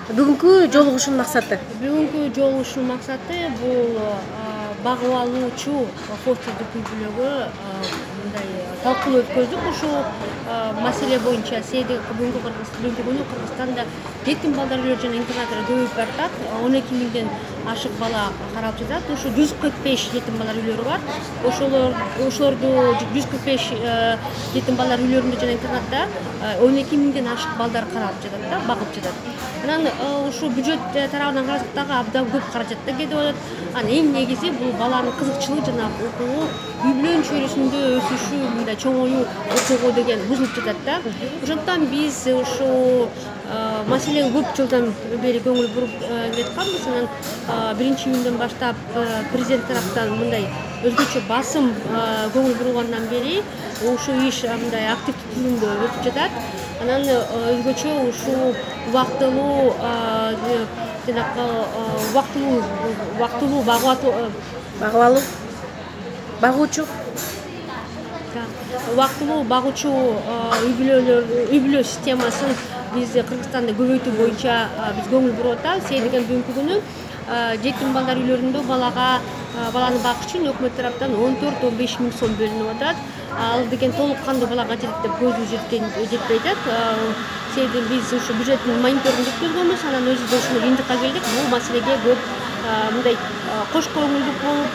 Бүгүнкү жолугушуунун максаты? Бүгүнкү жолугушуунун максаты бул багып алуучу фосфордук үй-бүлөгө мындай талкуу өткөздүк. Ушул маселе боюнча бүгүнкү күнү Кыргызстанда жетим балдар үйлөрү жана интернаттар көбөйүп баратат. 12 миңден ашык бала каралып жатат. Ушу 145 жетим балдар үйлөрү бар. Ошолорду 145 жетим балдар үйлөрүндө жана интернатта 12 миңден ашык балдар каралып жатат да, багып жатат. Анан ушу бюджет тарабынан карасак дагы абдан көп каражат да кетип атат. Анан эң негизи бул баланын кызыкчылыгы жана укугу, үй-бүлөнүн чөйрөсүндө өсүшү, мындай чоңоюу укугу деген бузулуп жатат да. Ошондуктан биз ушул маселеге көп жылдан бери көңүл буруп келатканбыз. Анан 1-июндөн баштап президент тараптан мындай өзгөчө басым көңүл бурулгандан бери ушул иш мындай активдүү түрүндө өтүп жатат. Анан өзгөчө ушул убактылуу багуучу багуучу үй-бүлө системасын биз Кыргызстанда көбөйтүү боюнча биз көңүл буруп атабыз. Деген бүгүнкү күнү жетим балдар үйлөрүндө баланы багыш үчүн өкмөт тараптан 14-15 миң сом бөлүнүп атат. Ал деген толук кандуу балага жетет деп көзүбүз жетпей атат. Себеби биз ушу бюджеттин мониторингин өткөзгөнбүз. Анан өзүбүз ушул жыйынтыкка келдик. Бул маселеге көп мындай кош көңүлдүү болуп,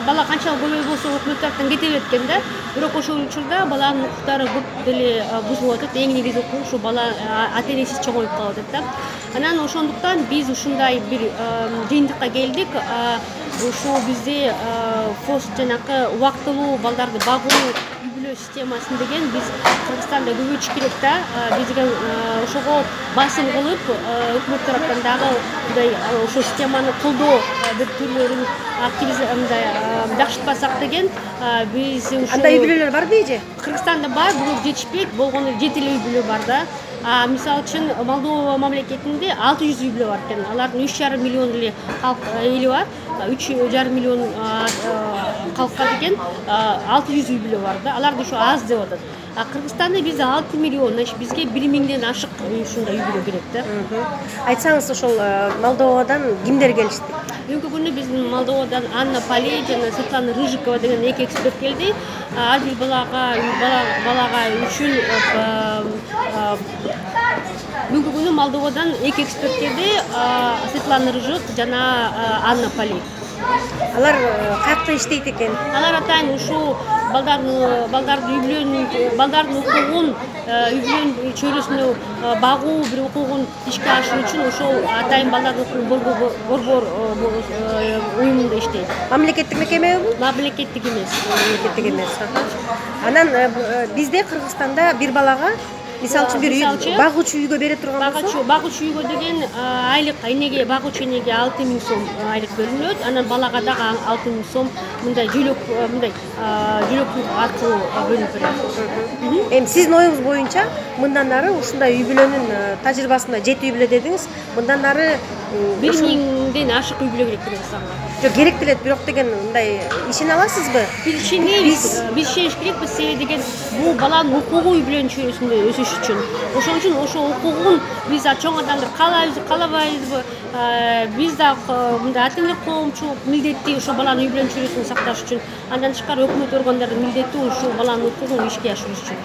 бала канчалык көбөй болсо өкмөт тараптан кете берет экен да. Бирок ошол учурда баланын укуктары көп деле бузулуп атат. Эң негизи укугу ушу бала ата-энесиз чоңоюп калып атат да. Анан ошондуктан биз ушундай бир жыйынтыкка келдик. Ушул бизде фос жанакы убактылуу балдарды багуу үй-бүлө системасын деген биз Кыргызстанда көбөйтүш керек да. Биз деген ошого басым кылып, өкмөт тараптан дагы мындай ошол системаны колдоо бир түрлөрүн мындай жакшыртпасак деген биз ушул андай үй-бүлөлөр барбы эже? Кыргызстанда бар, бирок жетишпейт. Болгону 7 үй-бүлө бар да. Мисалы үчүн Молдова мамлекетинде 600 үй-бүлө бар экен. Алардын 3,5 миллион эле калк эли бар. 3,5 миллион калкка деген 600 үй-бүлө бар да. Аларды ушу аз деп атат. Кыргызстанда бизде 6 миллион, значит бизге 1 миңден ашык ушундай үй-бүлө керек да. Айтсаңыз, ошол Молдовадан кимдер келишти? Бүгүнкү күнү биздин Молдовадан Анна Полей жана Светлана Рыжикова деген 2 эксперт келди. Ар бир балага үчүн бүгүнкү күнү Молдовадан 2 эксперт келди. Светлана Рыжик жана Анна Полей. Алар каякта иштейт экен? Алар атайын ушул балдардын укугун, үй-бүлөнүн чөйрөсүндө багуу бир укугун ишке ашыруу үчүн ошол атайын балдардын укугун борбор уюмунда иштейт. Мамлекеттик мекемеби бул? Мамлекеттик эмес. Мамлекеттик эмес. Анан бизде Кыргызстанда бир балага мисалы үчүн бир багуучу үйгө бере турган болсо, багуучу үйгө деген айлык энеге, багуучу энеге 6 миң сом айлык бөлүнөт. Анан балага дагы 6 миң сом мындай жөлөк аркылуу бөлүнүп берет. Эми сиздин оюңуз боюнча мындан ары ушундай үй-бүлөнүн тажрыйбасында 7 үй-бүлө дедиңиз. Мындан ары 1 миңден ашык үй-бүлө керек Кыргызстанга. Жок, керек делет, бирок деген мындай ишене аласызбы? Биз ишениш керекпиз. Себеби деген бул баланын укугу үй-бүлөнүн чөйрөсүндө өсүш үчүн. Ошон үчүн ошол укугун биз чоң адамдар каалабайбызбы? Биз да мындай ата-энелик коомчулук милдеттүү ошол баланын үй-бүлөнүн чөйрөсүн сакташ үчүн. Андан тышкары өкмөт органдардын милдети ушул баланын укугун ишке ашырыш үчүн.